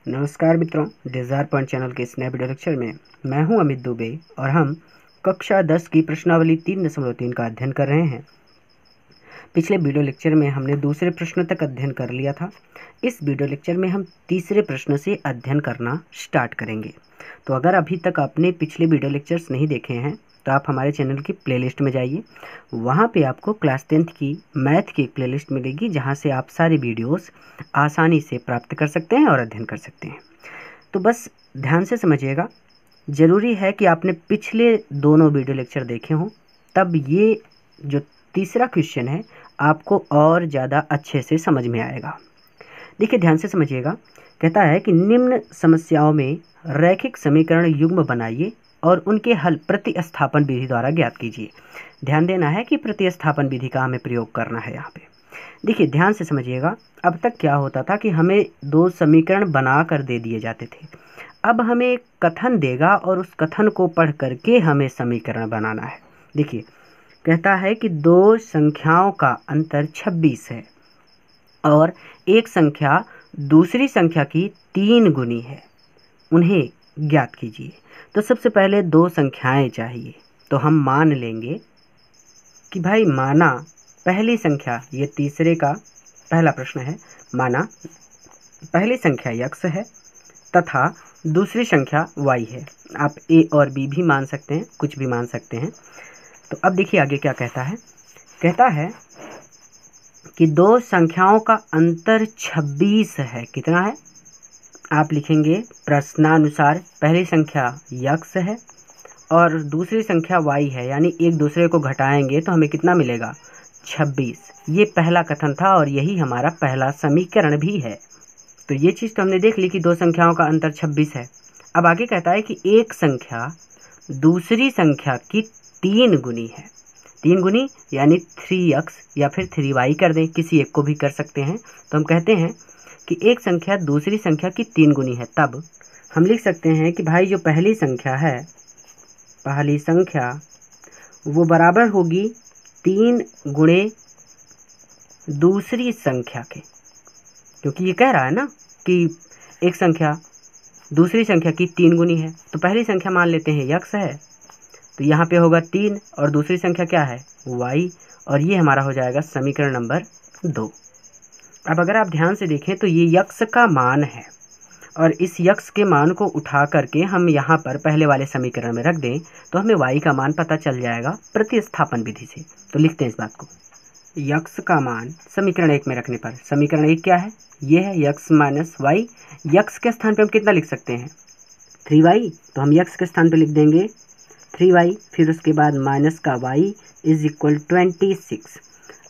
नमस्कार मित्रों, desire point channel के इस नए वीडियो लेक्चर में मैं हूं अमित दुबे और हम कक्षा 10 की प्रश्नावली 3.3 का अध्ययन कर रहे हैं। पिछले वीडियो लेक्चर में हमने दूसरे प्रश्न तक अध्ययन कर लिया था। इस वीडियो लेक्चर में हम तीसरे प्रश्न से अध्ययन करना स्टार्ट करेंगे। तो अगर अभी तक आपने पिछले वीडियो लेक्चर्स नहीं देखे हैं तो आप हमारे चैनल की प्लेलिस्ट में जाइए। वहाँ पे आपको क्लास 10th की मैथ की एक प्लेलिस्ट मिलेगी, जहाँ से आप सारे वीडियोस आसानी से प्राप्त कर सकते हैं और अध्ययन कर सकते हैं। तो बस ध्यान से समझिएगा, ज़रूरी है कि आपने पिछले दोनों वीडियो लेक्चर देखे हों, तब ये जो तीसरा क्वेश्चन है आपको और ज़्यादा अच्छे से समझ में आएगा। देखिए, ध्यान से समझिएगा। कहता है कि निम्न समस्याओं में रैखिक समीकरण युग्म बनाइए और उनके हल प्रतिस्थापन विधि द्वारा ज्ञात कीजिए। ध्यान देना है कि प्रतिस्थापन विधि का हमें प्रयोग करना है यहाँ पे। देखिए, ध्यान से समझिएगा। अब तक क्या होता था कि हमें दो समीकरण बना कर दे दिए जाते थे। अब हमें एक कथन देगा और उस कथन को पढ़ करके हमें समीकरण बनाना है। देखिए, कहता है कि दो संख्याओं का अंतर 26 है और एक संख्या दूसरी संख्या की 3 गुनी है, उन्हें ज्ञात कीजिए। तो सबसे पहले दो संख्याएं चाहिए। तो हम मान लेंगे कि भाई माना पहली संख्या, ये तीसरे का पहला प्रश्न है, माना पहली संख्या x है तथा दूसरी संख्या y है। आप a और b भी मान सकते हैं, कुछ भी मान सकते हैं। तो अब देखिए आगे क्या कहता है। कहता है कि दो संख्याओं का अंतर 26 है। कितना है? आप लिखेंगे प्रश्नानुसार पहली संख्या x है और दूसरी संख्या y है, यानी एक दूसरे को घटाएंगे तो हमें कितना मिलेगा? 26। ये पहला कथन था और यही हमारा पहला समीकरण भी है। तो ये चीज़ तो हमने देख ली कि दो संख्याओं का अंतर 26 है। अब आगे कहता है कि एक संख्या दूसरी संख्या की 3 गुनी है। 3 गुनी यानी 3x या फिर 3y कर दें, किसी एक को भी कर सकते हैं। तो हम कहते हैं कि एक संख्या दूसरी संख्या की 3 गुनी है। तब हम लिख सकते हैं कि भाई जो पहली संख्या है, पहली संख्या वो बराबर होगी 3 गुणे दूसरी संख्या के, क्योंकि ये कह रहा है ना कि एक संख्या दूसरी संख्या की 3 गुनी है। तो पहली संख्या मान लेते हैं x है, तो यहाँ पे होगा 3 और दूसरी संख्या क्या है? y, और ये हमारा हो जाएगा समीकरण नंबर 2। अब अगर आप ध्यान से देखें तो ये x का मान है और इस x के मान को उठा करके हम यहाँ पर पहले वाले समीकरण में रख दें तो हमें y का मान पता चल जाएगा प्रतिस्थापन विधि से। तो लिखते हैं इस बात को, x का मान समीकरण 1 में रखने पर, समीकरण 1 क्या है? ये है x माइनस वाई। x के स्थान पे हम कितना लिख सकते हैं? 3y। तो हम x के स्थान पे लिख देंगे 3y, फिर उसके बाद माइनस का y इज इक्वल 26।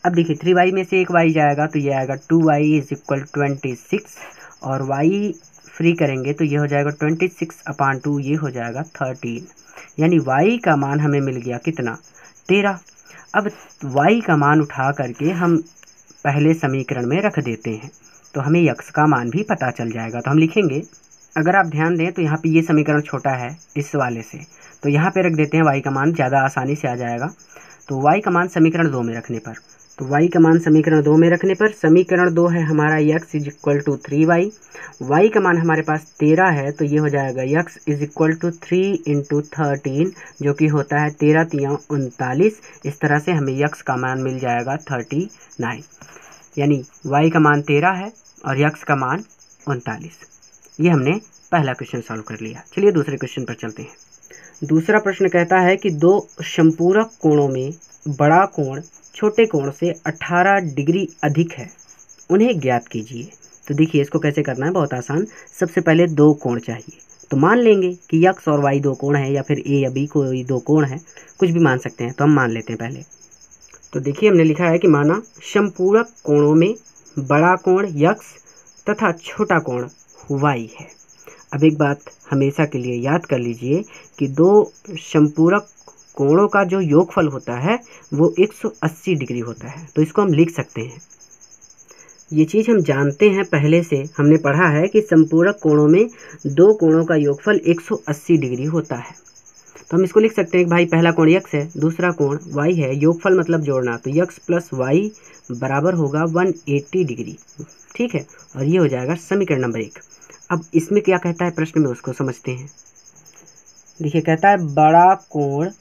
अब देखिए 3y में से एक y जाएगा तो ये आएगा 2y इज इक्वल 26 और y फ्री करेंगे तो ये हो जाएगा 26/2, ये हो जाएगा 13। यानी y का मान हमें मिल गया कितना? 13। अब y का मान उठा करके हम पहले समीकरण में रख देते हैं तो हमें x का मान भी पता चल जाएगा। तो हम लिखेंगे, अगर आप ध्यान दें तो यहाँ पे ये समीकरण छोटा है इस वाले से, तो यहाँ पे रख देते हैं y का मान, ज़्यादा आसानी से आ जाएगा। तो y का मान समीकरण 2 में रखने पर, तो y का मान समीकरण 2 में रखने पर, समीकरण 2 है हमारा x is equal to 3y। y का मान हमारे पास 13 है तो ये हो जाएगा x इज इक्वल टू 3 × 13, जो कि होता है 13 × 39। इस तरह से हमें x का मान मिल जाएगा 39। यानी y का मान 13 है और x का मान 39। ये हमने पहला क्वेश्चन सॉल्व कर लिया। चलिए दूसरे क्वेश्चन पर चलते हैं। दूसरा प्रश्न कहता है कि दो समपूरक कोणों में बड़ा कोण छोटे कोण से 18 डिग्री अधिक है, उन्हें ज्ञात कीजिए। तो देखिए इसको कैसे करना है, बहुत आसान। सबसे पहले दो कोण चाहिए, तो मान लेंगे कि x और y दो कोण है या फिर a या b कोई दो कोण है, कुछ भी मान सकते हैं। तो हम मान लेते हैं पहले। तो देखिए हमने लिखा है कि माना समपूरक कोणों में बड़ा कोण x तथा छोटा कोण y है। अब एक बात हमेशा के लिए याद कर लीजिए कि दो समपूरक कोणों का जो योगफल होता है वो 180 डिग्री होता है। तो इसको हम लिख सकते हैं, ये चीज़ हम जानते हैं, पहले से हमने पढ़ा है कि समपूरक कोणों में दो कोणों का योगफल 180 डिग्री होता है। तो हम इसको लिख सकते हैं कि भाई पहला कोण x है, दूसरा कोण y है, योगफल मतलब जोड़ना, तो x प्लस y बराबर होगा 180 डिग्री। ठीक है, और ये हो जाएगा समीकरण नंबर 1। अब इसमें क्या कहता है प्रश्न में उसको समझते हैं। देखिए कहता है बड़ा कोण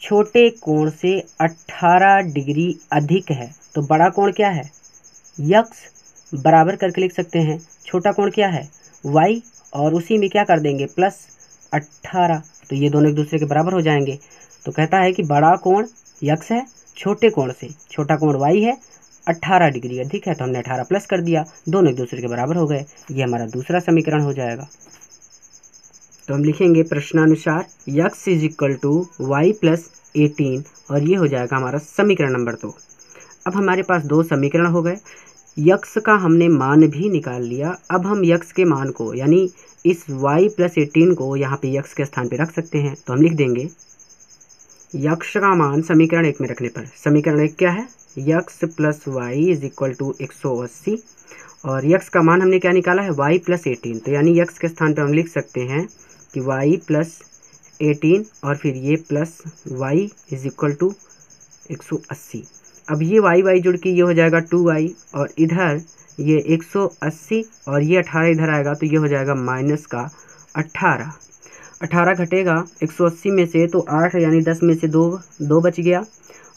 छोटे कोण से 18 डिग्री अधिक है। तो बड़ा कोण क्या है यक्स, बराबर करके लिख सकते हैं। छोटा कोण क्या है वाई, और उसी में क्या कर देंगे प्लस 18, तो ये दोनों एक दूसरे के बराबर हो जाएंगे। तो कहता है कि बड़ा कोण यक्स है, छोटे कोण से छोटा कोण वाई है, 18 डिग्री अधिक है, तो हमने 18 प्लस कर दिया, दोनों एक दूसरे के बराबर हो गए। ये हमारा दूसरा समीकरण हो जाएगा। तो हम लिखेंगे प्रश्नानुसार x is equal to y plus 18, और ये हो जाएगा हमारा समीकरण नंबर 2। अब हमारे पास दो समीकरण हो गए, यक्स का हमने मान भी निकाल लिया। अब हम यक्स के मान को यानी इस y प्लस 18 को यहाँ पे यक्स के स्थान पे रख सकते हैं। तो हम लिख देंगे यक्स का मान समीकरण 1 में रखने पर, समीकरण 1 क्या है x plus y is equal to 180, और यक्स का मान हमने क्या निकाला है y प्लस 18, तो यानी यक्स के स्थान पर हम लिख सकते हैं कि y प्लस 18 और फिर ये plus y is equal to 180। अब ये y जुड़ के ये हो जाएगा 2y, और इधर ये 180 और ये 18 इधर आएगा, तो ये हो जाएगा माइनस का 18। 18 घटेगा 180 में से, तो 8 यानी 10 में से 2 बच गया,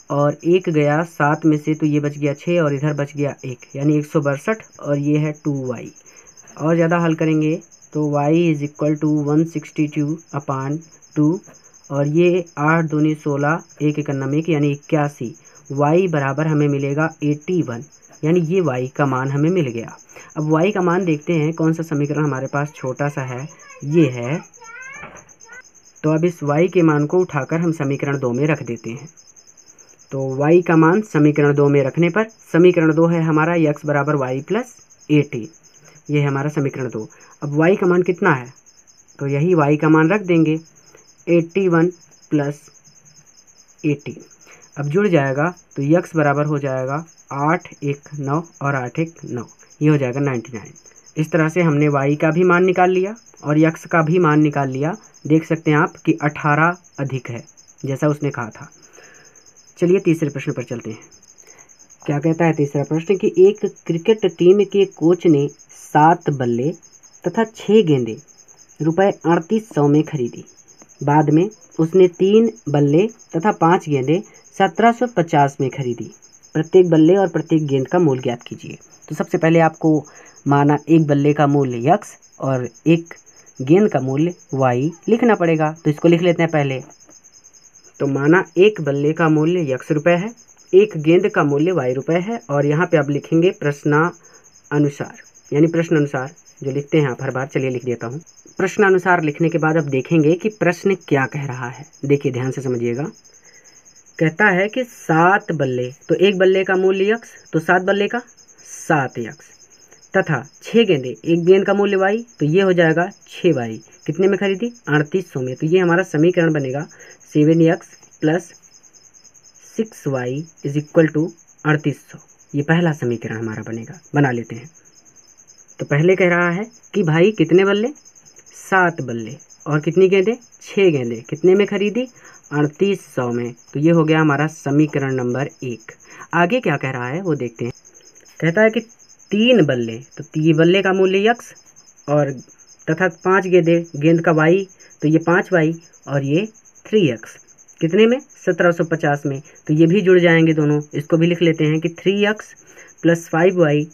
और 1 गया 7 में से, तो ये बच गया 6, और इधर बच गया 1 यानी 162, और ये है 2y। और ज़्यादा हल करेंगे तो y इज इक्वल टू 162/2, और ये 8 दूनी 16, 1 1 1 यानी 81, y बराबर हमें मिलेगा 81, यानी ये y का मान हमें मिल गया। अब y का मान देखते हैं कौन सा समीकरण हमारे पास छोटा सा है, ये है। तो अब इस y के मान को उठाकर हम समीकरण 2 में रख देते हैं। तो y का मान समीकरण 2 में रखने पर समीकरण 2 है हमारा x बराबर वाई प्लस 18, ये है हमारा समीकरण 2। अब y का मान कितना है, तो यही y का मान रख देंगे 81 प्लस 18। अब जुड़ जाएगा तो x बराबर हो जाएगा 8 1 9 और 8 1 9, ये हो जाएगा 99। इस तरह से हमने y का भी मान निकाल लिया और x का भी मान निकाल लिया। देख सकते हैं आप कि 18 अधिक है जैसा उसने कहा था। चलिए तीसरे प्रश्न पर चलते हैं। क्या कहता है तीसरा प्रश्न कि एक क्रिकेट टीम के कोच ने 7 बल्ले तथा 6 गेंदें रुपये 3800 में खरीदी। बाद में उसने 3 बल्ले तथा 5 गेंदें 1750 में खरीदी। प्रत्येक बल्ले और प्रत्येक गेंद का मूल्य ज्ञात कीजिए। तो सबसे पहले आपको माना एक बल्ले का मूल्य यक्स और एक गेंद का मूल्य वाई लिखना पड़ेगा। तो इसको लिख लेते हैं पहले। तो माना एक बल्ले का मूल्य यक्स रुपये है, एक गेंद का मूल्य वाई रुपये है, और यहाँ पे आप लिखेंगे प्रश्नानुसार, यानी प्रश्न अनुसार जो लिखते हैं आप हर बार। चलिए लिख देता हूँ। प्रश्नानुसार लिखने के बाद अब देखेंगे कि प्रश्न क्या कह रहा है। देखिए ध्यान से समझिएगा। कहता है कि 7 बल्ले, तो एक बल्ले का मूल्य यक्स, तो 7 बल्ले का 7 यक्स, तथा 6 गेंदे, एक गेंद का मूल्य वाई, तो ये हो जाएगा 6 वाई। कितने में खरीदी 3800 में। तो ये हमारा समीकरण बनेगा 7x plus 6y is equal to 3800। ये पहला समीकरण हमारा बनेगा, बना लेते हैं। तो पहले कह रहा है कि भाई कितने बल्ले 7 बल्ले और कितनी गेंदें 6 गेंदें, कितने में खरीदी 3800 में। तो ये हो गया हमारा समीकरण नंबर 1। आगे क्या कह रहा है वो देखते हैं। कहता है कि 3 बल्ले, तो 3 बल्ले का मूल्य यक्स और तथा 5 गेंदें, गेंद का वाई, तो ये 5 वाई और ये 3x, कितने में 1750 में। तो ये भी जुड़ जाएंगे दोनों। इसको भी लिख लेते हैं कि 3x प्लस 5y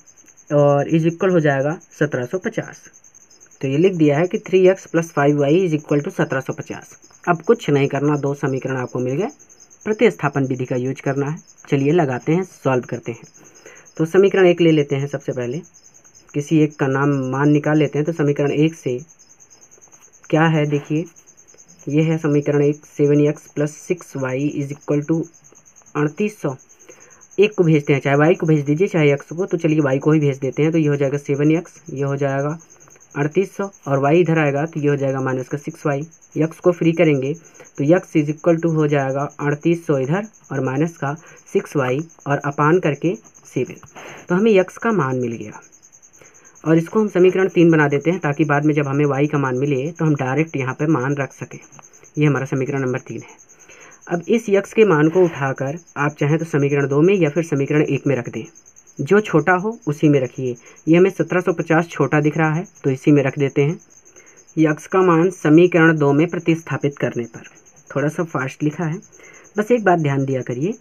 और इज इक्वल हो जाएगा 1750। तो ये लिख दिया है कि 3x plus 5y is equal to 1750। अब कुछ नहीं करना, दो समीकरण आपको मिल गए, प्रतिस्थापन विधि का यूज करना है। चलिए लगाते हैं, सॉल्व करते हैं। तो समीकरण 1 ले लेते हैं। सबसे पहले किसी एक का नाम मान निकाल लेते हैं। तो समीकरण 1 से क्या है देखिए, ये है समीकरण 1 7x plus 6y is equal to 3800। एक को भेजते हैं, चाहे y को भेज दीजिए चाहे x को। तो चलिए y को ही भेज देते हैं। तो ये हो जाएगा 7x, ये हो जाएगा 3800, और y इधर आएगा तो ये हो जाएगा माइनस का 6y। x को फ्री करेंगे तो x इज इक्वल टू हो जाएगा 3800 इधर और माइनस का 6y और अपान करके 7। तो हमें x का मान मिल गया, और इसको हम समीकरण 3 बना देते हैं ताकि बाद में जब हमें y का मान मिले तो हम डायरेक्ट यहाँ पे मान रख सकें। ये हमारा समीकरण नंबर 3 है। अब इस x के मान को उठाकर आप चाहें तो समीकरण 2 में या फिर समीकरण 1 में रख दें। जो छोटा हो उसी में रखिए। ये हमें 1750 छोटा दिख रहा है तो इसी में रख देते हैं। यक्स का मान समीकरण 2 में प्रतिस्थापित करने पर, थोड़ा सा फास्ट लिखा है, बस एक बात ध्यान दिया करिए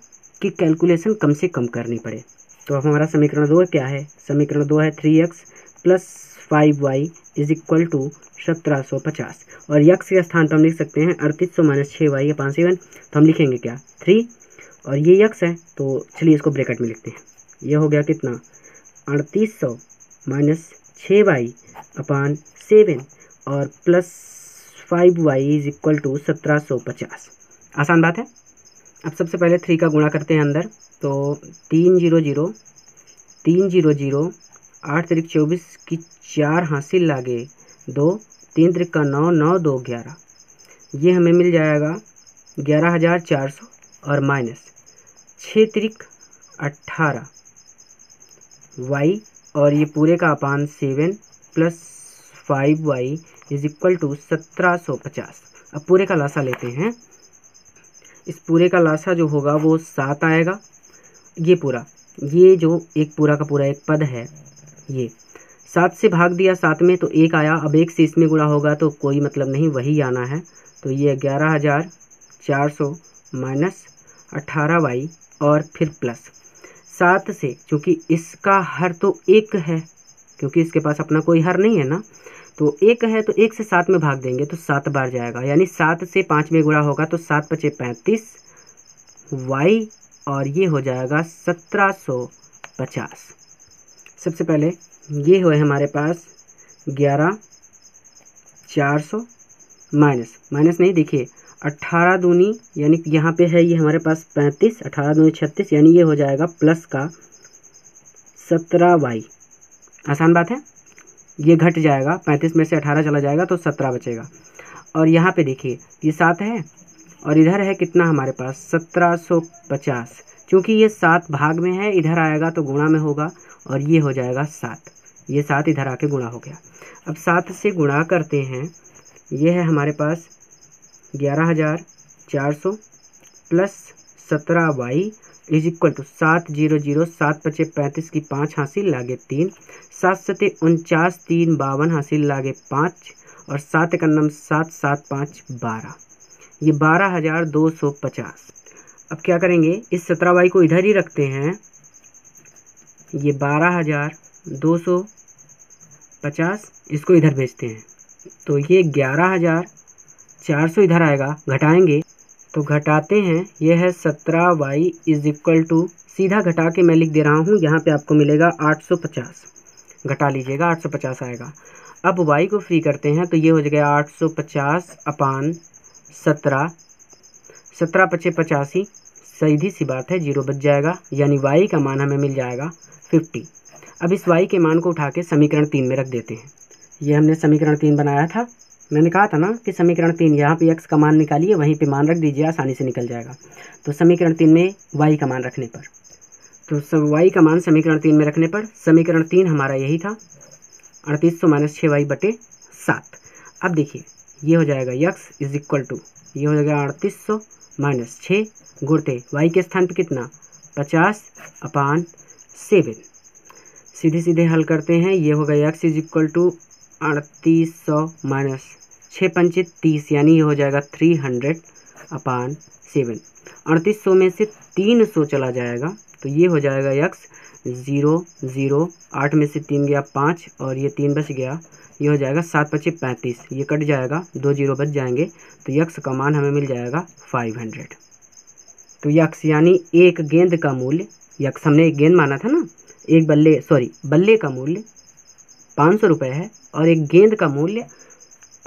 कि कैलकुलेशन कम से कम करनी पड़े। तो अब हमारा समीकरण 2 क्या है? समीकरण 2 है 3x plus 5y is equal to 1750, और यक्स के स्थान पर हम लिख सकते हैं 3800 माइनस 6y अपान 7। तो हम लिखेंगे क्या? 3, और ये यक्स है तो चलिए इसको ब्रैकेट में लिखते हैं। ये हो गया कितना? 3800 माइनस 6y अपान 7 और plus 5y is equal to 1750। आसान बात है। अब सबसे पहले 3 का गुणा करते हैं अंदर, तो 3 0 0 3 0 0 8 त्रिक 24 की 4 हासिल लागे 2, 3 त्रिक का 9 9 2 11, ये हमें मिल जाएगा 11,400 और माइनस 6 त्रिक 18 y और ये पूरे का अपान 7 plus 5y is equal to 1750। अब पूरे का लासा लेते हैं। इस पूरे का लासा जो होगा वो 7 आएगा। ये पूरा, ये जो एक पूरा का पूरा एक पद है, ये 7 से भाग दिया 7 में तो 1 आया। अब 1 से इसमें गुणा होगा तो कोई मतलब नहीं, वही आना है। तो ये 11,400 माइनस 18y और फिर प्लस 7 से, क्योंकि इसका हर तो 1 है, क्योंकि इसके पास अपना कोई हर नहीं है ना, तो 1 है तो 1 से 7 में भाग देंगे तो 7 बार जाएगा, यानी 7 से 5 में गुणा होगा तो 7 × 5 = 35 y और ये हो जाएगा 1750। सबसे पहले ये हुए हमारे पास 11,400 माइनस नहीं, देखिए 18 दूनी यानी यहाँ पे है ये हमारे पास 35, 18 दूनी 36, यानी ये हो जाएगा प्लस का 17y। आसान बात है, ये घट जाएगा, 35 में से 18 चला जाएगा तो 17 बचेगा। और यहाँ पे देखिए ये 7 है और इधर है कितना हमारे पास 1750, क्योंकि ये 7 भाग में है, इधर आएगा तो गुणा में होगा और ये हो जाएगा 7, ये 7 इधर आके गुणा हो गया। अब 7 से गुणा करते हैं, ये है हमारे पास 11,400 plus 17y is equal to 7 0 0 7 × 5 = 35 की 5 हासिल लागे 3, 7 × 7 = 49, 3 52 हासिल लागे 5 और 7 × 9 7 7 5 12, ये 12,250। अब क्या करेंगे, इस 17y को इधर ही रखते हैं, ये 12,250 इसको इधर भेजते हैं, तो ये 11,400 इधर आएगा, घटाएंगे तो घटाते हैं, ये है 17y इज इक्वल टू, सीधा घटा के मैं लिख दे रहा हूँ, यहाँ पे आपको मिलेगा 850, घटा लीजिएगा 850 आएगा। अब y को फ्री करते हैं तो ये हो जाएगा 850 अपान 17, 17 × 5 = 85, सीधी सी बात है, 0 बच जाएगा, यानी y का मान हमें मिल जाएगा 50। अब इस y के मान को उठा के समीकरण 3 में रख देते हैं। ये हमने समीकरण 3 बनाया था, मैंने कहा था ना कि समीकरण 3, यहाँ पे x का मान निकालिए, वहीं पे मान रख दीजिए, आसानी से निकल जाएगा। तो समीकरण 3 में y का मान रखने पर, तो सब y का मान समीकरण 3 में रखने पर, समीकरण 3 हमारा यही था 3800 माइनस 6y बटे 7। अब देखिए ये हो जाएगा x इज इक्वल टू, ये हो जाएगा 3800 माइनस 6 गुणते y के स्थान पे कितना 50 अपान 7, सीधे सीधे हल करते हैं, ये होगा x is equal to 3800 minus 6 × 5 = 30, यानी ये हो जाएगा 300 अपान 7। 3800 में से 300 चला जाएगा तो ये हो जाएगा x 0 0, 8 में से 3 गया 5 और ये 3 बच गया, ये हो जाएगा 7 × 5 = 35, ये कट जाएगा, 2 0 बच जाएंगे, तो x का मान हमें मिल जाएगा 500। तो x यानी एक गेंद का मूल्य, x हमने एक गेंद माना था ना, एक बल्ले का मूल्य 500 रुपये है और एक गेंद का मूल्य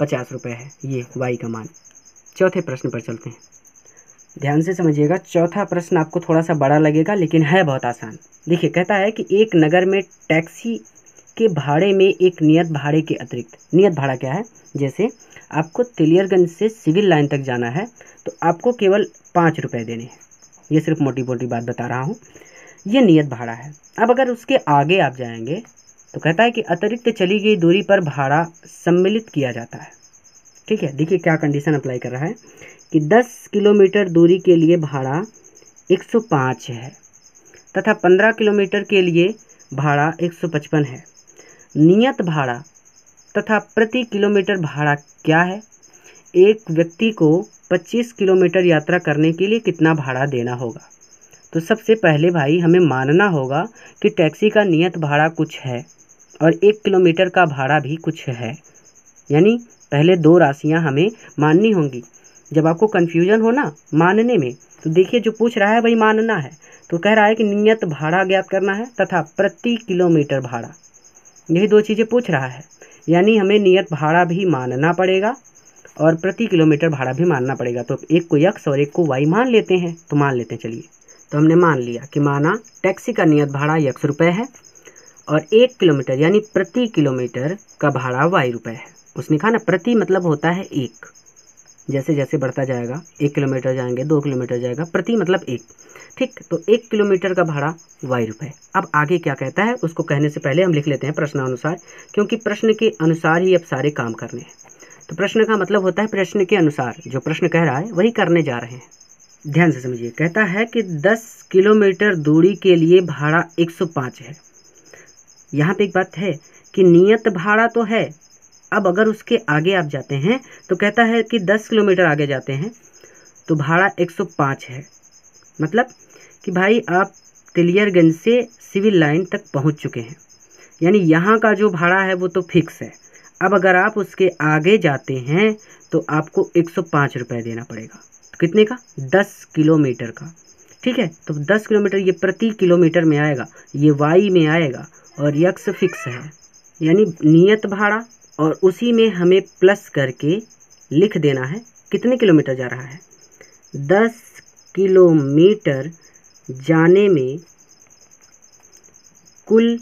50 रुपये है, ये y का मान। चौथे प्रश्न पर चलते हैं, ध्यान से समझिएगा। चौथा प्रश्न आपको थोड़ा सा बड़ा लगेगा लेकिन है बहुत आसान। देखिए कहता है कि एक नगर में टैक्सी के भाड़े में एक नियत भाड़े के अतिरिक्त, नियत भाड़ा क्या है, जैसे आपको तेलियरगंज से सिविल लाइन तक जाना है तो आपको केवल 5 रुपये देने हैं, ये सिर्फ मोटी मोटी बात बता रहा हूँ, ये नियत भाड़ा है। अब अगर उसके आगे आप जाएंगे तो कहता है कि अतिरिक्त चली गई दूरी पर भाड़ा सम्मिलित किया जाता है। ठीक है, देखिए क्या कंडीशन अप्लाई कर रहा है कि 10 किलोमीटर दूरी के लिए भाड़ा 105 है, तथा 15 किलोमीटर के लिए भाड़ा 155 है। नियत भाड़ा तथा प्रति किलोमीटर भाड़ा क्या है? एक व्यक्ति को 25 किलोमीटर यात्रा करने के लिए कितना भाड़ा देना होगा? तो सबसे पहले भाई हमें मानना होगा कि टैक्सी का नियत भाड़ा कुछ है और 1 किलोमीटर का भाड़ा भी कुछ है, यानी पहले दो राशियां हमें माननी होंगी। जब आपको कन्फ्यूजन हो ना मानने में, तो देखिए जो पूछ रहा है वही मानना है। तो कह रहा है कि नियत भाड़ा ज्ञात करना है तथा प्रति किलोमीटर भाड़ा, यही दो चीज़ें पूछ रहा है, यानी हमें नियत भाड़ा भी मानना पड़ेगा और प्रति किलोमीटर भाड़ा भी मानना पड़ेगा। तो एक को x और एक को y मान लेते हैं। तो मान लेते हैं, चलिए। तो हमने मान लिया कि माना टैक्सी का नियत भाड़ा x रुपये है और 1 किलोमीटर यानी प्रति किलोमीटर का भाड़ा y रुपये है। उसने कहा ना प्रति मतलब होता है 1, जैसे जैसे बढ़ता जाएगा 1 किलोमीटर जाएंगे, 2 किलोमीटर जाएगा, प्रति मतलब 1, ठीक। तो 1 किलोमीटर का भाड़ा y रुपये। अब आगे क्या कहता है उसको कहने से पहले हम लिख लेते हैं प्रश्नानुसार, क्योंकि प्रश्न के अनुसार ही अब सारे काम करने हैं। तो प्रश्न का मतलब होता है प्रश्न के अनुसार, जो प्रश्न कह रहा है वही करने जा रहे हैं। ध्यान से समझिए, कहता है कि 10 किलोमीटर दूरी के लिए भाड़ा 105 है। यहाँ पे एक बात है कि नियत भाड़ा तो है, अब अगर उसके आगे आप जाते हैं तो कहता है कि 10 किलोमीटर आगे जाते हैं तो भाड़ा 105 है। मतलब कि भाई आप तिलियरगंज से सिविल लाइन तक पहुँच चुके हैं, यानी यहाँ का जो भाड़ा है वो तो फिक्स है। अब अगर आप उसके आगे जाते हैं तो आपको 105 रुपये देना पड़ेगा। तो कितने का? 10 किलोमीटर का, ठीक है। तो 10 किलोमीटर ये प्रति किलोमीटर में आएगा, ये वाई में आएगा और यक्स फिक्स है, यानी नियत भाड़ा, और उसी में हमें प्लस करके लिख देना है कितने किलोमीटर जा रहा है। 10 किलोमीटर जाने में कुल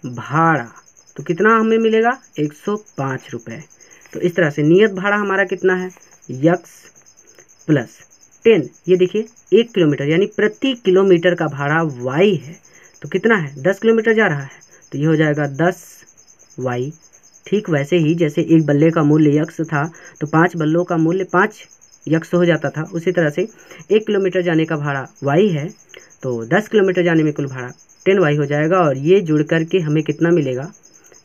भाड़ा तो कितना हमें मिलेगा? 105 रुपये। तो इस तरह से नियत भाड़ा हमारा कितना है? यक्स प्लस 10, ये देखिए 1 किलोमीटर यानी प्रति किलोमीटर का भाड़ा वाई है। तो कितना है? 10 किलोमीटर जा रहा है, तो ये हो जाएगा 10 वाई। ठीक वैसे ही जैसे एक बल्ले का मूल्य यक्स था तो 5 बल्लों का मूल्य 5 यक्स हो जाता था, उसी तरह से 1 किलोमीटर जाने का भाड़ा वाई है, तो 10 किलोमीटर जाने में कुल भाड़ा 10 वाई हो जाएगा। और ये जुड़ करके हमें कितना मिलेगा?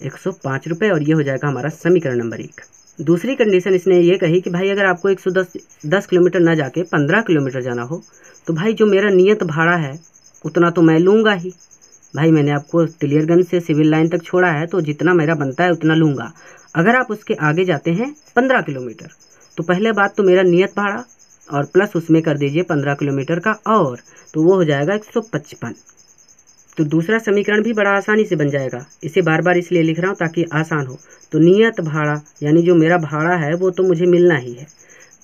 105 रुपये। और ये हो जाएगा हमारा समीकरण नंबर 1। दूसरी कंडीशन इसने ये कही कि भाई अगर आपको 110 किलोमीटर ना जाके 15 किलोमीटर जाना हो तो भाई जो मेरा नियत भाड़ा है उतना तो मैं लूँगा ही। भाई मैंने आपको तिलियरगंज से सिविल लाइन तक छोड़ा है तो जितना मेरा बनता है उतना लूँगा। अगर आप उसके आगे जाते हैं 15 किलोमीटर तो पहले बात तो मेरा नियत भाड़ा और प्लस उसमें कर दीजिए 15 किलोमीटर का, और तो वो हो जाएगा 155। तो दूसरा समीकरण भी बड़ा आसानी से बन जाएगा। इसे बार बार इसलिए लिख रहा हूँ ताकि आसान हो। तो नियत भाड़ा यानी जो मेरा भाड़ा है वो तो मुझे मिलना ही है,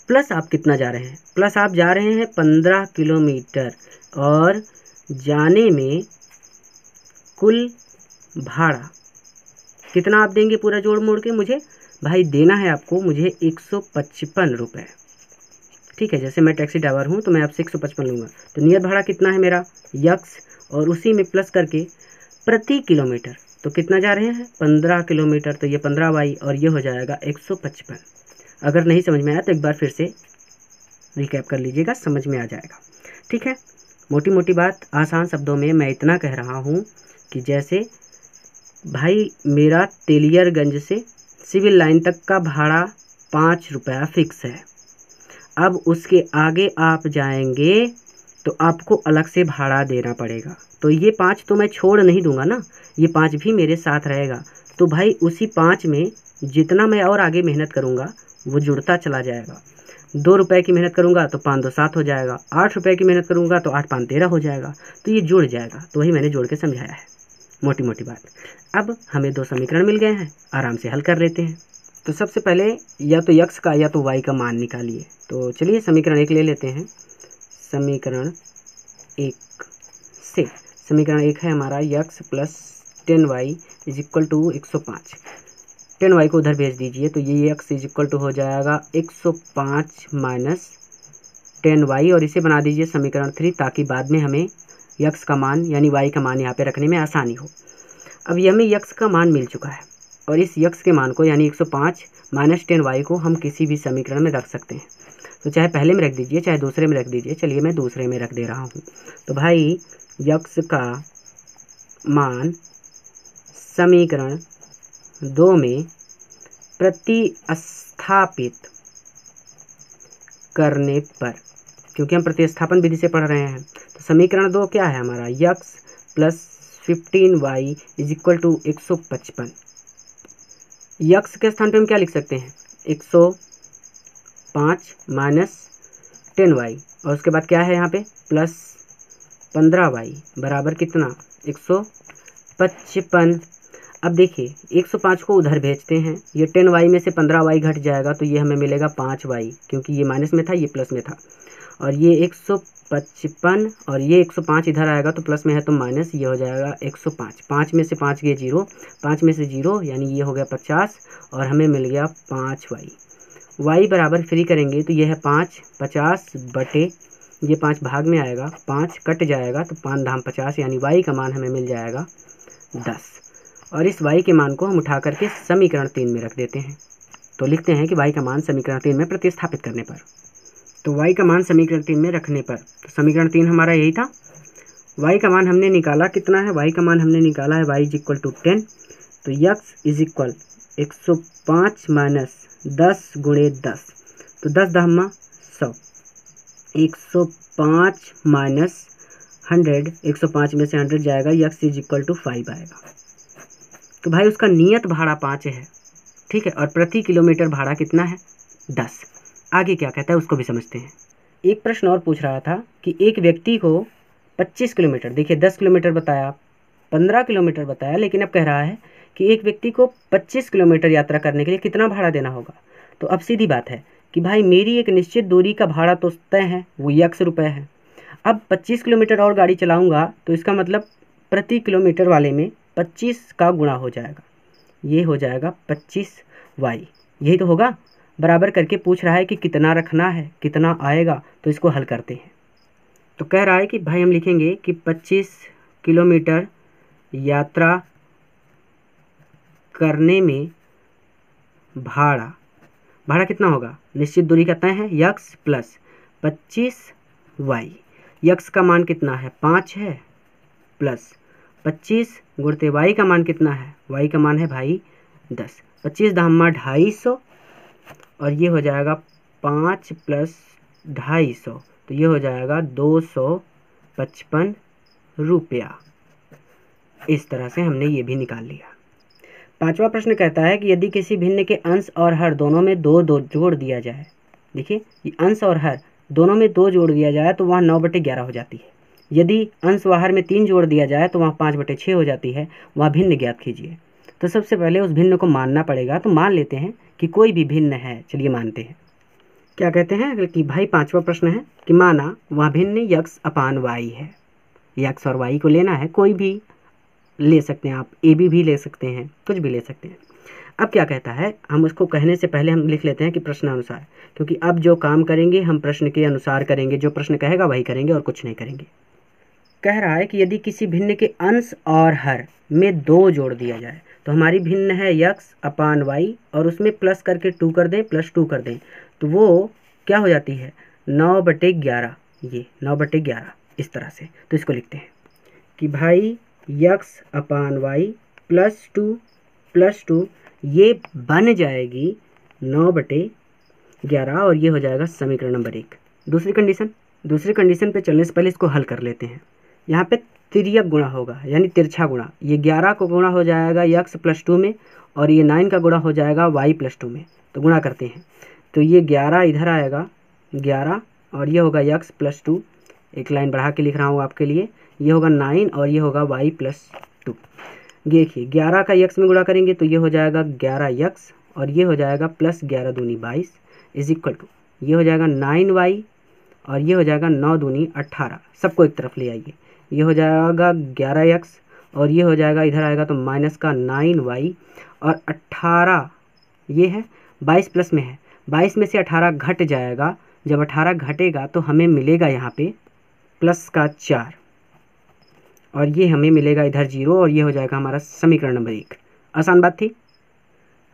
प्लस आप कितना जा रहे हैं? प्लस आप जा रहे हैं 15 किलोमीटर और जाने में कुल भाड़ा कितना आप देंगे पूरा जोड़ मोड़ के? मुझे भाई देना है आपको मुझे 155 रुपये, ठीक है। जैसे मैं टैक्सी ड्राइवर हूँ तो मैं आपसे 155 लूँगा। तो नियत भाड़ा कितना है मेरा? यक्स, और उसी में प्लस करके प्रति किलोमीटर तो कितना जा रहे हैं? 15 किलोमीटर, तो ये 15 वाई और ये हो जाएगा 155। अगर नहीं समझ में आया तो एक बार फिर से रिकैप कर लीजिएगा, समझ में आ जाएगा, ठीक है। मोटी मोटी बात आसान शब्दों में मैं इतना कह रहा हूँ कि जैसे भाई मेरा तेलियरगंज से सिविल लाइन तक का भाड़ा 5 रुपया फिक्स है। अब उसके आगे आप जाएंगे तो आपको अलग से भाड़ा देना पड़ेगा। तो ये 5 तो मैं छोड़ नहीं दूंगा ना, ये 5 भी मेरे साथ रहेगा। तो भाई उसी 5 में जितना मैं और आगे मेहनत करूँगा वो जुड़ता चला जाएगा। 2 रुपये की मेहनत करूँगा तो 5 2 7 हो जाएगा, 8 रुपये की मेहनत करूँगा तो 8 5 13 हो जाएगा। तो ये जुड़ जाएगा। तो वही मैंने जोड़ के समझाया है, मोटी मोटी बात। अब हमें 2 समीकरण मिल गए हैं, आराम से हल कर लेते हैं। तो सबसे पहले या तो यक्स का या तो वाई का मान निकालिए। तो चलिए समीकरण 1 ले लेते हैं। समीकरण 1 से समीकरण 1 है हमारा x plus 10y is equal to 105। 10y को उधर भेज दीजिए तो ये यक्स इज इक्वल टू हो जाएगा 105 माइनस 10y, और इसे बना दीजिए समीकरण 3 ताकि बाद में हमें यक्स का मान यानी y का मान यहाँ पे रखने में आसानी हो। अब ये हमें यक्स का मान मिल चुका है और इस यक्स के मान को यानी 105 माइनस 10y को हम किसी भी समीकरण में रख सकते हैं। तो चाहे पहले में रख दीजिए चाहे दूसरे में रख दीजिए। चलिए मैं दूसरे में रख दे रहा हूँ। तो भाई यक्स का मान समीकरण 2 में प्रतिस्थापित करने पर, क्योंकि हम प्रतिस्थापन विधि से पढ़ रहे हैं, तो समीकरण 2 क्या है हमारा, x plus 15y is equal to 155। X के स्थान पे हम क्या लिख सकते हैं, 105 माइनस 10y, और उसके बाद क्या है यहाँ पे प्लस 15y बराबर कितना, 155। अब देखिए 105 को उधर भेजते हैं, ये 10y में से 15y घट जाएगा तो ये हमें मिलेगा 5y, क्योंकि ये माइनस में था ये प्लस में था, और ये 155 और ये 105 इधर आएगा तो प्लस में है तो माइनस, ये हो जाएगा 105। 5 में से 5 गए 0, 5 में से 0 यानी ये हो गया 50 और हमें मिल गया 5y। y बराबर फ्री करेंगे तो ये है 5, 50 बटे ये 5 भाग में आएगा, 5 कट जाएगा तो 5 धाम 50 यानी y का मान हमें मिल जाएगा 10। और इस y के मान को हम उठा करके समीकरण 3 में रख देते हैं। तो लिखते हैं कि y का मान समीकरण 3 में प्रतिस्थापित करने पर, तो y का मान समीकरण 3 में रखने पर, तो समीकरण 3 हमारा यही था। y का मान हमने निकाला कितना है, y का मान हमने निकाला है y इज इक्वल टू 10, तो x इज इक्वल 105 माइनस 10 गुणे 10, तो 10 दहमा 100, 105 माइनस 100, 105 में से 100 जाएगा, x इज इक्वल टू 5 आएगा। तो भाई उसका नियत भाड़ा 5 है, ठीक है, और प्रति किलोमीटर भाड़ा कितना है, 10। आगे क्या कहता है उसको भी समझते हैं। एक प्रश्न और पूछ रहा था कि एक व्यक्ति को 25 किलोमीटर, देखिए 10 किलोमीटर बताया, 15 किलोमीटर बताया, लेकिन अब कह रहा है कि एक व्यक्ति को 25 किलोमीटर यात्रा करने के लिए कितना भाड़ा देना होगा। तो अब सीधी बात है कि भाई मेरी एक निश्चित दूरी का भाड़ा तो तय है, वो x रुपये है। अब 25 किलोमीटर और गाड़ी चलाऊँगा तो इसका मतलब प्रति किलोमीटर वाले में 25 का गुणा हो जाएगा, ये हो जाएगा 25y, यही तो होगा। बराबर करके पूछ रहा है कि कितना रखना है, कितना आएगा, तो इसको हल करते हैं। तो कह रहा है कि भाई हम लिखेंगे कि 25 किलोमीटर यात्रा करने में भाड़ा कितना होगा, निश्चित दूरी का तय है यक्स प्लस 25y, यक्स का मान कितना है 5 है, प्लस 25 गुणते y का मान कितना है, y का मान है भाई 10, 25 दहमा 250 और ये हो जाएगा 5 प्लस 250, तो ये हो जाएगा 255 रुपया। इस तरह से हमने ये भी निकाल लिया। पांचवा प्रश्न कहता है कि यदि किसी भिन्न के अंश और हर दोनों में दो जोड़ दिया जाए, देखिए ये अंश और हर दोनों में 2 जोड़ दिया जाए तो वहाँ 9/11 हो जाती है। यदि अंश व हर में 3 जोड़ दिया जाए तो वहाँ 5/6 हो जाती है। वहाँ भिन्न ज्ञात कीजिए। तो सबसे पहले उस भिन्न को मानना पड़ेगा, तो मान लेते हैं कि कोई भी भिन्न है। चलिए मानते हैं। क्या कहते हैं कि भाई पांचवा प्रश्न है कि माना वह भिन्न यक्स अपान वाई है। यक्स और वाई को लेना है, कोई भी ले सकते हैं आप, ए बी भी ले सकते हैं, कुछ भी ले सकते हैं। अब क्या कहता है, हम उसको कहने से पहले हम लिख लेते हैं कि प्रश्नानुसार, क्योंकि अब जो काम करेंगे हम प्रश्न के अनुसार करेंगे, जो प्रश्न कहेगा वही करेंगे और कुछ नहीं करेंगे। कह रहा है कि यदि किसी भिन्न के अंश और हर में 2 जोड़ दिया जाए, तो हमारी भिन्न है यक्स अपान वाई और उसमें प्लस करके 2 कर दें, प्लस 2 कर दें, तो वो क्या हो जाती है 9/11, ये 9/11 इस तरह से। तो इसको लिखते हैं कि भाई यक्स अपान वाई प्लस 2 ये बन जाएगी 9/11 और ये हो जाएगा समीकरण नंबर 1। दूसरी कंडीशन पे चलने से पहले इसको हल कर लेते हैं। यहाँ पे तिर्यक गुणा होगा, यानी तिरछा गुणा। ये 11 को गुणा हो जाएगा यक्स प्लस 2 में और ये 9 का गुणा हो जाएगा वाई प्लस 2 में। तो गुणा करते हैं तो ये 11 इधर आएगा 11 और ये होगा यक्स प्लस 2, एक लाइन बढ़ा के लिख रहा हूँ आपके लिए, ये होगा 9 और ये होगा वाई प्लस 2। देखिए 11 का यक्स में गुणा करेंगे तो ये हो जाएगा 11 यक्स और ये हो जाएगा प्लस 11 दूनी 22 इज इक्वल टू ये हो जाएगा 9y और ये हो जाएगा 9 दूनी 18। सबको एक तरफ ले आइए, ये हो जाएगा 11x और ये हो जाएगा इधर आएगा तो माइनस का 9y और 18 ये है 22 प्लस में है, 22 में से 18 घट जाएगा। जब 18 घटेगा तो हमें मिलेगा यहाँ पे प्लस का 4 और ये हमें मिलेगा इधर 0 और ये हो जाएगा हमारा समीकरण नंबर 1। आसान बात थी।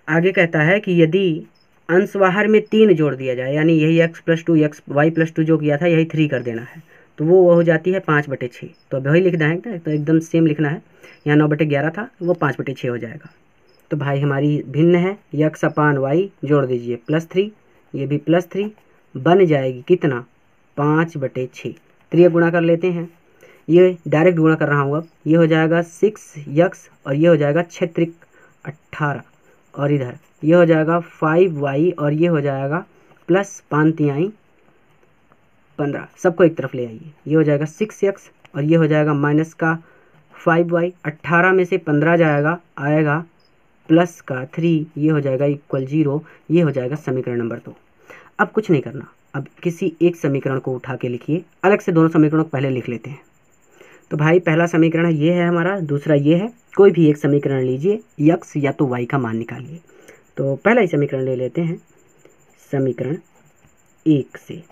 आगे कहता है कि यदि अंश बाहर में 3 जोड़ दिया जाए, यानी यही x+2 y+2 जो किया था यही 3 कर देना है, तो वो हो जाती है 5/6। तो अब वही लिखना है ना, तो एकदम सेम लिखना है। यहाँ 9/11 था, वो 5/6 हो जाएगा। तो भाई हमारी भिन्न है x/y, जोड़ दीजिए +3, ये भी +3, बन जाएगी कितना 5/6। तो ये गुणा कर लेते हैं, ये डायरेक्ट गुणा कर रहा हूँ। अब ये हो जाएगा 6x और ये हो जाएगा 6×3 18, और इधर ये हो जाएगा 5y और ये हो जाएगा +5×3 15। सबको एक तरफ ले आइए, ये हो जाएगा 6x और ये हो जाएगा माइनस का 5y, 18 में से 15 जाएगा, आएगा प्लस का 3, ये हो जाएगा इक्वल 0। ये हो जाएगा समीकरण नंबर 2। अब कुछ नहीं करना, अब किसी एक समीकरण को उठा के लिखिए, अलग से दोनों समीकरणों को पहले लिख लेते हैं। तो भाई पहला समीकरण ये है हमारा, दूसरा ये है। कोई भी एक समीकरण लीजिए, x या तो y का मान निकालिए। तो पहला ही समीकरण ले लेते हैं। समीकरण 1 से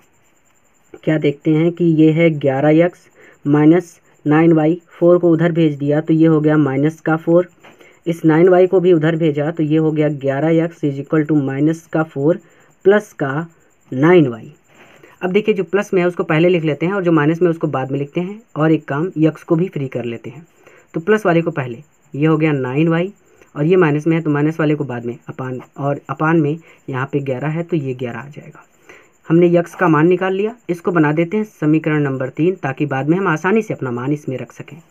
क्या देखते हैं कि ये है 11x माइनस 9y, 4 को उधर भेज दिया तो ये हो गया माइनस का 4, इस 9y को भी उधर भेजा तो ये हो गया 11x is equal to minus का 4 प्लस का 9y। अब देखिए जो प्लस में है उसको पहले लिख लेते हैं और जो माइनस में है उसको बाद में लिखते हैं, और एक काम x को भी फ्री कर लेते हैं। तो प्लस वाले को पहले, ये हो गया 9y, और ये माइनस में है तो माइनस वाले को बाद में अपान, और अपान में यहाँ पे 11 है तो ये 11 आ जाएगा। हमने x का मान निकाल लिया, इसको बना देते हैं समीकरण नंबर 3, ताकि बाद में हम आसानी से अपना मान इसमें रख सकें।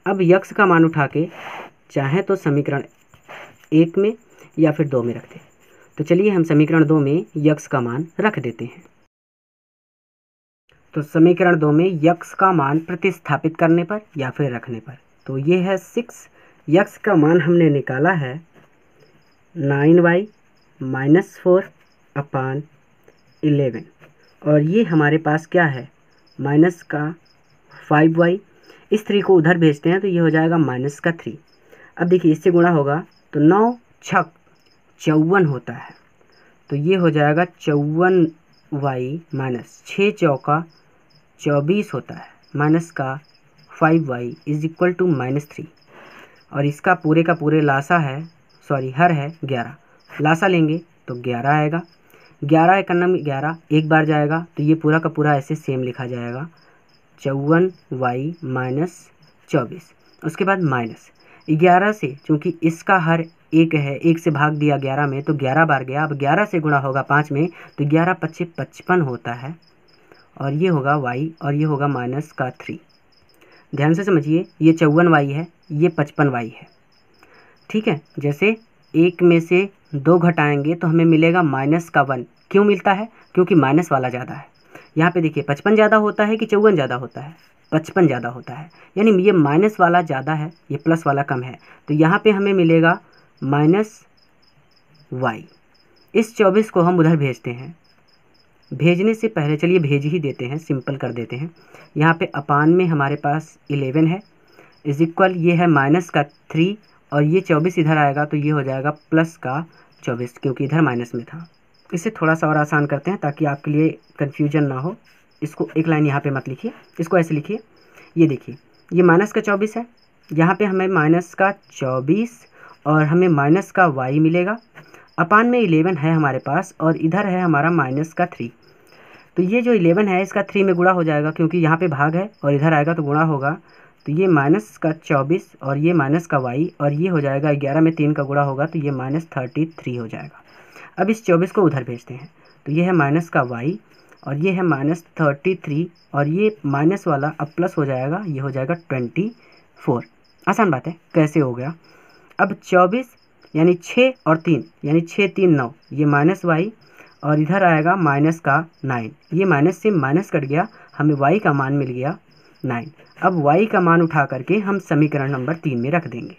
अब x का मान उठा के चाहे तो समीकरण 1 में या फिर 2 में रख दें। तो चलिए हम समीकरण 2 में x का मान रख देते हैं। तो समीकरण 2 में x का मान प्रतिस्थापित करने पर या फिर रखने पर, तो ये है 6, x का मान हमने निकाला है 9y माइनस 4 अपान 11, और ये हमारे पास क्या है माइनस का 5y, इस 3 को उधर भेजते हैं तो ये हो जाएगा माइनस का 3। अब देखिए इससे गुणा होगा तो 9 छक 54 होता है, तो ये हो जाएगा 54y माइनस 6 चौका 24 होता है, माइनस का 5y इज इक्वल टू -3, और इसका पूरे का पूरे लासा है, सॉरी हर है 11, लासा लेंगे तो 11 आएगा। 11 एक अन्नम 11 एक बार जाएगा तो ये पूरा का पूरा ऐसे सेम लिखा जाएगा 54y माइनस 24, उसके बाद माइनस 11 से, चूँकि इसका हर एक है, एक से भाग दिया 11 में तो 11 बार गया। अब 11 से गुणा होगा 5 में तो 11 × 5 = 55 होता है, और ये होगा y और ये होगा माइनस का 3। ध्यान से समझिए, ये 54y है, ये 55y है, ठीक है। जैसे एक में से 2 घटाएंगे तो हमें मिलेगा माइनस का 1। क्यों मिलता है? क्योंकि माइनस वाला ज़्यादा है। यहाँ पे देखिए 55 ज़्यादा होता है कि 54 ज़्यादा होता है? 55 ज़्यादा होता है, यानी ये माइनस वाला ज़्यादा है, ये प्लस वाला कम है, तो यहाँ पे हमें मिलेगा -y। इस 24 को हम उधर भेजते हैं, भेजने से पहले चलिए भेज ही देते हैं, सिंपल कर देते हैं। यहाँ पे अपान में हमारे पास 11 है, इज इक्वल ये है माइनस का 3, और ये 24 इधर आएगा तो ये हो जाएगा प्लस का 24, क्योंकि इधर माइनस में था। इसे थोड़ा सा और आसान करते हैं ताकि आपके लिए कन्फ्यूजन ना हो। इसको एक लाइन यहाँ पे मत लिखिए, इसको ऐसे लिखिए। ये देखिए ये माइनस का 24 है, यहाँ पे हमें माइनस का 24 और हमें माइनस का y मिलेगा। अपान में 11 है हमारे पास, और इधर है हमारा माइनस का 3, तो ये जो 11 है इसका 3 में गुणा हो जाएगा, क्योंकि यहाँ पे भाग है और इधर आएगा तो गुणा होगा। तो ये माइनस का 24 और ये माइनस का y, और ये हो जाएगा 11 में 3 का गुणा होगा तो ये -33 हो जाएगा। अब इस 24 को उधर भेजते हैं तो ये है माइनस का y और ये है -33, और ये माइनस वाला अब प्लस हो जाएगा, ये हो जाएगा 24। आसान बात है, कैसे हो गया। अब 24 यानी 6 और 3 यानी 6 3 9, ये -y और इधर आएगा माइनस का 9, ये माइनस से माइनस कट गया, हमें y का मान मिल गया 9। अब y का मान उठा करके हम समीकरण नंबर 3 में रख देंगे।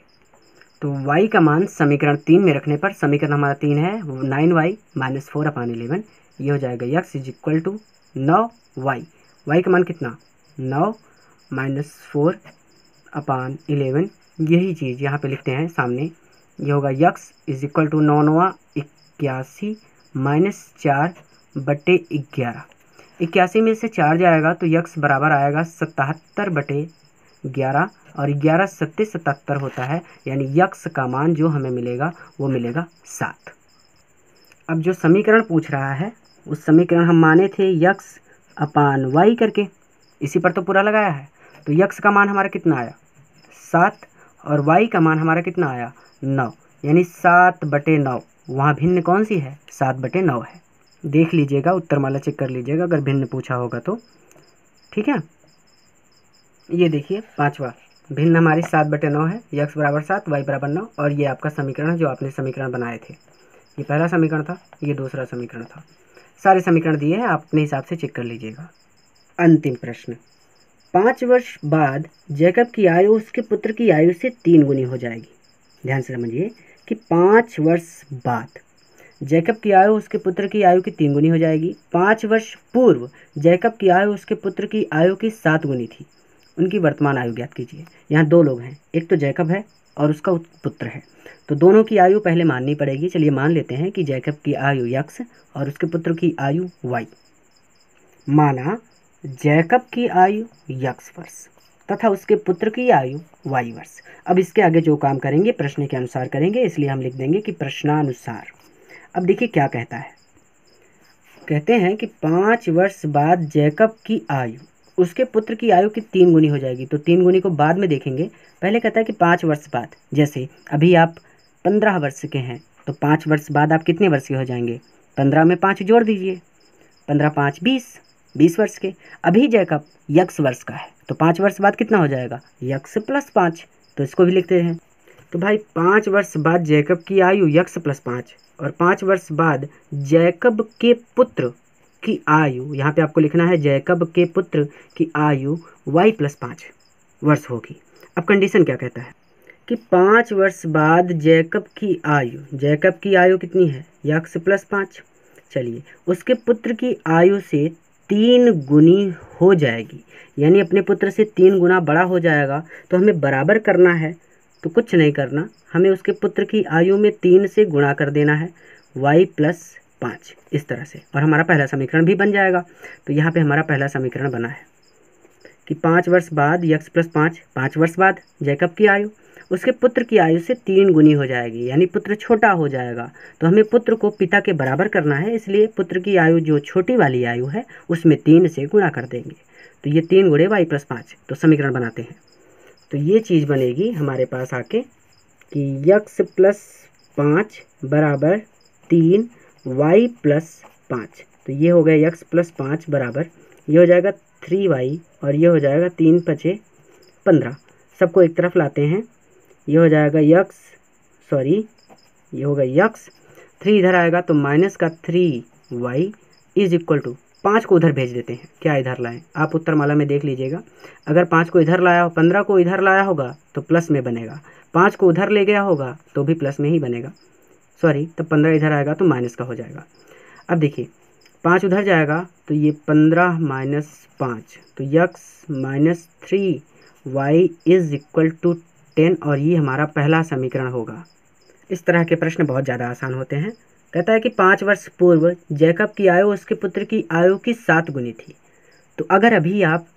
तो y का मान समीकरण 3 में रखने पर समीकरण हमारा 3 है 9y माइनस 4 अपान 11, ये हो जाएगा x is equal to 9y। y का मान कितना 9 माइनस 4 अपान 11, यही चीज़ यहाँ पे लिखते हैं सामने, ये होगा x is equal to 9 9 81 minus 4/11। 81 में से 4 जाएगा तो x बराबर आएगा 77/11, और 11 7 77 होता है, यानी x का मान जो हमें मिलेगा वो मिलेगा 7। अब जो समीकरण पूछ रहा है उस समीकरण हम माने थे यक्स अपान वाई करके, इसी पर तो पूरा लगाया है। तो यक्स का मान हमारा कितना आया 7 और वाई का मान हमारा कितना आया 9, यानी 7/9। वहाँ भिन्न कौन सी है 7/9 है। देख लीजिएगा, उत्तरमाला चेक कर लीजिएगा अगर भिन्न पूछा होगा तो, ठीक है। ये देखिए पांचवा भिन्न हमारी 7/9 है, यक्स बराबर 7 वाई बराबर 9, और ये आपका समीकरण है जो आपने समीकरण बनाए थे। ये पहला समीकरण था, ये दूसरा समीकरण था। सारे समीकरण दिए हैं, आप अपने हिसाब से चेक कर लीजिएगा। अंतिम प्रश्न, 5 वर्ष बाद जैकब की आयु उसके पुत्र की आयु से 3 गुनी हो जाएगी। ध्यान से समझिए कि 5 वर्ष बाद जैकब की आयु उसके पुत्र की आयु की 3 गुनी हो जाएगी। 5 वर्ष पूर्व जैकब की आयु उसके पुत्र की आयु की 7 गुनी थी। उनकी वर्तमान आयु ज्ञात कीजिए। यहाँ 2 लोग हैं, एक तो जैकब है और उसका पुत्र है, तो दोनों की आयु पहले माननी पड़ेगी। चलिए मान लेते हैं कि जैकब की आयु यक्स और उसके पुत्र की आयु वाई। माना जैकब की आयु यक्स वर्ष तथा उसके पुत्र की आयु वाई वर्ष। अब इसके आगे जो काम करेंगे प्रश्न के अनुसार करेंगे, इसलिए हम लिख देंगे कि प्रश्नानुसार। अब देखिए क्या कहता है, कहते हैं कि 5 वर्ष बाद जैकब की आयु उसके पुत्र की आयु की 3 गुनी हो जाएगी। तो 3 गुनी को बाद में देखेंगे, पहले कहता है कि 5 वर्ष बाद। जैसे अभी आप 15 वर्ष के हैं तो 5 वर्ष बाद आप कितने वर्ष के हो जाएंगे, 15 में 5 जोड़ दीजिए, 15 5 20 वर्ष के। अभी जैकब यक्स वर्ष का है तो 5 वर्ष बाद कितना हो जाएगा यक्स प्लस 5, तो इसको भी लिखते हैं। तो भाई 5 वर्ष बाद जैकब की आयु यक्स प्लस 5 और 5 वर्ष बाद जैकब के पुत्र की आयु, यहाँ पे आपको लिखना है जैकब के पुत्र की आयु वाई प्लस 5 वर्ष होगी। अब कंडीशन क्या कहता है कि 5 वर्ष बाद जैकब की आयु कितनी है यक्स प्लस 5। चलिए उसके पुत्र की आयु से 3 गुनी हो जाएगी, यानी अपने पुत्र से 3 गुना बड़ा हो जाएगा। तो हमें बराबर करना है, तो कुछ नहीं करना, हमें उसके पुत्र की आयु में 3 से गुणा कर देना है y प्लस 5 इस तरह से, और हमारा पहला समीकरण भी बन जाएगा। तो यहाँ पे हमारा पहला समीकरण बना है कि 5 वर्ष बाद यक्स प्लस 5 वर्ष बाद जैकब की आयु उसके पुत्र की आयु से 3 गुनी हो जाएगी, यानी पुत्र छोटा हो जाएगा। तो हमें पुत्र को पिता के बराबर करना है, इसलिए पुत्र की आयु जो छोटी वाली आयु है उसमें 3 से गुणा कर देंगे। तो ये 3 गुणे y प्लस 5, तो समीकरण बनाते हैं। तो ये चीज़ बनेगी हमारे पास आके कि यक्स प्लस 5 बराबर 3 y प्लस 5। तो ये हो गया यक्स प्लस 5 बराबर, ये हो जाएगा 3y और ये हो जाएगा 3 × 5 = 15। सबको एक तरफ लाते हैं, ये हो जाएगा ये होगा यक्स, 3 इधर आएगा तो माइनस का 3y इज इक्वल टू 5 को उधर भेज देते हैं। क्या इधर लाएं, आप उत्तरमाला में देख लीजिएगा। अगर 5 को इधर लाया हो, 15 को इधर लाया होगा तो प्लस में बनेगा, 5 को उधर ले गया होगा तो भी प्लस में ही बनेगा, तब 15 इधर आएगा तो माइनस का हो जाएगा। अब देखिए 5 उधर जाएगा तो ये 15 - 5, तो x minus 3y is equal to 10, और ये हमारा पहला समीकरण होगा। इस तरह के प्रश्न बहुत ज़्यादा आसान होते हैं। कहता है कि 5 वर्ष पूर्व जैकब की आयु उसके पुत्र की आयु की 7 गुनी थी। तो अगर अभी आप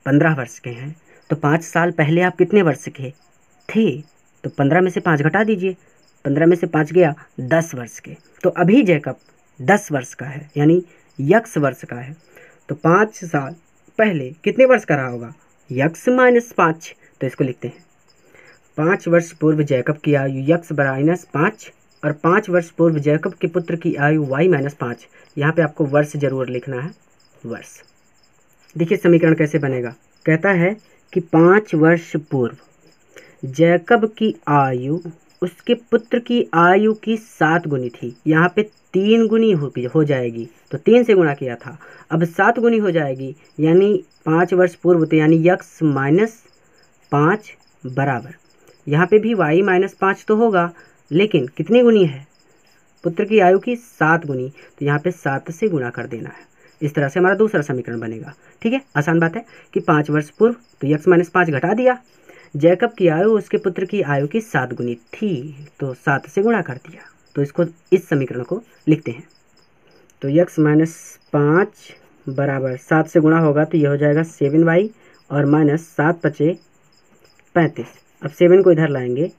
15 वर्ष के हैं तो 5 साल पहले आप कितने वर्ष के थे, तो 15 में से 5 घटा दीजिए, 15 में से 5 गया 10 वर्ष के। तो अभी जैकब 10 वर्ष का है, यानी यक्स वर्ष का है। तो 5 साल पहले कितने वर्ष का रहा होगा यक्स माइनस 5, तो इसको लिखते हैं 5 वर्ष पूर्व जैकब की आयु यक्स माइनस 5 और 5 वर्ष पूर्व जैकब के पुत्र की आयु y माइनस 5। यहाँ पे आपको वर्ष जरूर लिखना है, वर्ष। देखिए समीकरण कैसे बनेगा, कहता है कि 5 वर्ष पूर्व जैकब की आयु उसके पुत्र की आयु की 7 गुनी थी। यहाँ पे 3 गुनी हो जाएगी, तो 3 से गुणा किया था, अब 7 गुनी हो जाएगी, यानी 5 वर्ष पूर्व, तो यानी यक्स माइनस 5 बराबर, यहाँ पे भी y माइनस 5 तो होगा, लेकिन कितनी गुनी है पुत्र की आयु की 7 गुनी, तो यहाँ पे 7 से गुणा कर देना है। इस तरह से हमारा दूसरा समीकरण बनेगा। ठीक है, आसान बात है कि 5 वर्ष पूर्व, तो यक्स माइनस 5 घटा दिया, जैकब की आयु उसके पुत्र की आयु की 7 गुनी थी, तो 7 से गुणा कर दिया। तो इसको, इस समीकरण को लिखते हैं। तो यक्स माइनस 5 बराबर 7 से गुणा होगा तो ये हो जाएगा 7y और माइनस 7 × 5 = 35। अब 7 को इधर लाएंगे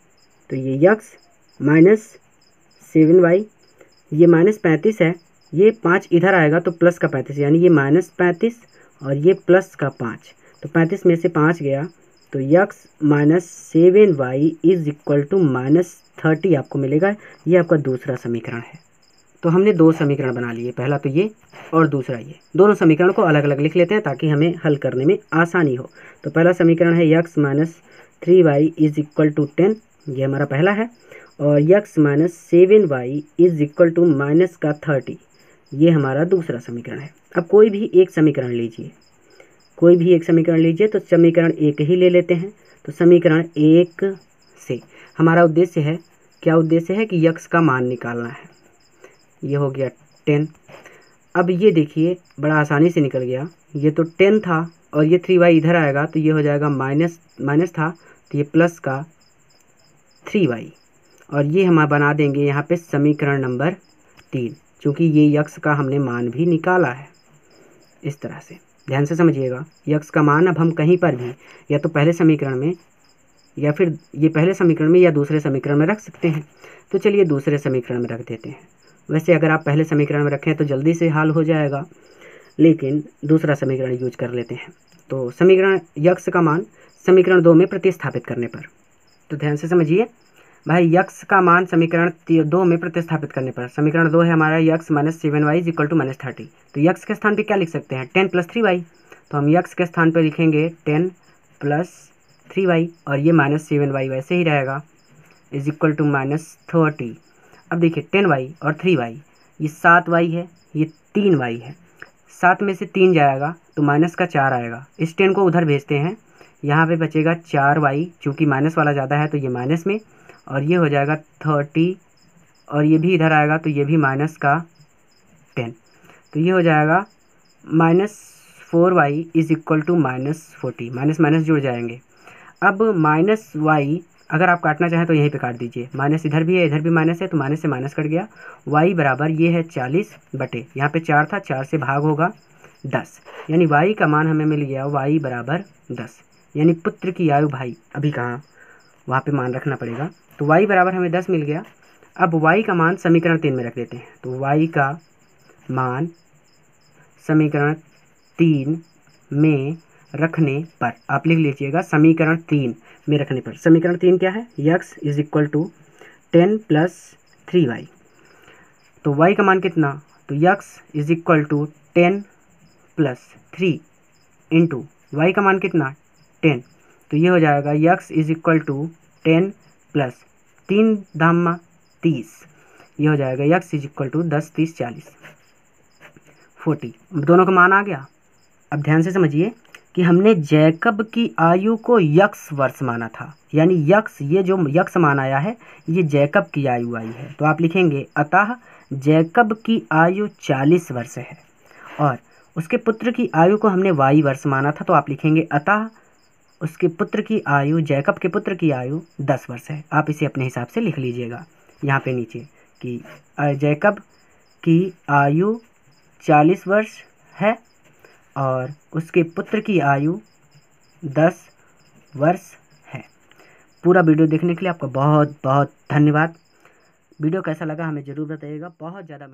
तो ये यक्स माइनस 7y ये -35 है, ये 5 इधर आएगा तो प्लस का 35, यानी ये -35 और ये प्लस का 5, तो 35 में से 5 गया तो x minus 7y is equal to -30 आपको मिलेगा। ये आपका दूसरा समीकरण है। तो हमने 2 समीकरण बना लिए, पहला तो ये और दूसरा ये। दोनों समीकरण को अलग अलग लिख लेते हैं ताकि हमें हल करने में आसानी हो। तो पहला समीकरण है x minus 3y is equal to 10, ये हमारा पहला है, और x minus 7y is equal to minus का 30, ये हमारा दूसरा समीकरण है। अब कोई भी एक समीकरण लीजिए, कोई भी एक समीकरण लीजिए, तो समीकरण एक ही ले लेते हैं। तो समीकरण एक से हमारा उद्देश्य है, क्या उद्देश्य है कि x का मान निकालना है। ये हो गया 10। अब ये देखिए बड़ा आसानी से निकल गया, ये तो 10 था और ये 3y इधर आएगा तो ये हो जाएगा माइनस था तो ये प्लस का 3y, और ये हम बना देंगे यहाँ पे समीकरण नंबर 3, क्योंकि ये x का हमने मान भी निकाला है। इस तरह से ध्यान से समझिएगा, x का मान अब हम कहीं पर भी या तो पहले समीकरण में या फिर ये पहले समीकरण में या दूसरे समीकरण में रख सकते हैं। तो चलिए दूसरे समीकरण में रख देते हैं। वैसे अगर आप पहले समीकरण में रखें तो जल्दी से हल हो जाएगा, लेकिन दूसरा समीकरण यूज कर लेते हैं। तो समीकरण x का मान समीकरण 2 में प्रतिस्थापित करने पर, तो ध्यान से समझिए भाई, x का मान समीकरण 2 में प्रतिस्थापित करने पर, समीकरण 2 है हमारा x minus 7y is equal to -30, तो x के स्थान पे क्या लिख सकते हैं 10 + 3y, तो हम x के स्थान पे लिखेंगे 10 + 3y और ये -7y वैसे ही रहेगा इज इक्वल टू -30। अब देखिए 10y और 3y, ये 7y है, ये 3y है, 7 में से 3 जाएगा तो माइनस का 4 आएगा। इस 10 को उधर भेजते हैं, यहाँ पे बचेगा 4y, चूँकि माइनस वाला ज़्यादा है तो ये माइनस में, और ये हो जाएगा 30, और ये भी इधर आएगा तो ये भी माइनस का 10, तो ये हो जाएगा -4y is equal to -40, minus minus जुड़ जाएंगे। अब -y अगर आप काटना चाहें तो यहीं पे काट दीजिए, माइनस इधर भी है इधर भी माइनस है तो माइनस से माइनस कट गया। y बराबर ये है 40 बटे, यहाँ पे 4 था, 4 से भाग होगा 10, यानी y का मान हमें मिल गया y बराबर 10, यानी पुत्र की आयु भाई अभी कहाँ, वहाँ पे मान रखना पड़ेगा। तो y बराबर हमें 10 मिल गया। अब y का मान समीकरण 3 में रख देते हैं, तो y का मान समीकरण 3 में रखने पर आप लिख लीजिएगा, समीकरण 3 में रखने पर, समीकरण 3 क्या है, x is equal to 10 + 3y, तो y का मान कितना, तो x is equal to 10 + 3 into y का मान कितना 10, तो ये हो जाएगा x इज इक्वल टू 10 + 3 दामा 30, ये हो जाएगा x इज इक्वल टू 10 30 40 40, दोनों का मान आ गया। अब ध्यान से समझिए कि हमने जैकब की आयु को यक्स वर्ष माना था, यानी यक्स, ये जो यक्स मान आया है ये जैकब की आयु आई है, तो आप लिखेंगे अतः जैकब की आयु 40 वर्ष है, और उसके पुत्र की आयु को हमने y वर्ष माना था, तो आप लिखेंगे अतः उसके पुत्र की आयु, जैकब के पुत्र की आयु 10 वर्ष है। आप इसे अपने हिसाब से लिख लीजिएगा यहाँ पे नीचे कि जैकब की आयु 40 वर्ष है और उसके पुत्र की आयु 10 वर्ष है। पूरा वीडियो देखने के लिए आपका बहुत बहुत धन्यवाद। वीडियो कैसा लगा हमें ज़रूर बताइएगा। बहुत ज़्यादा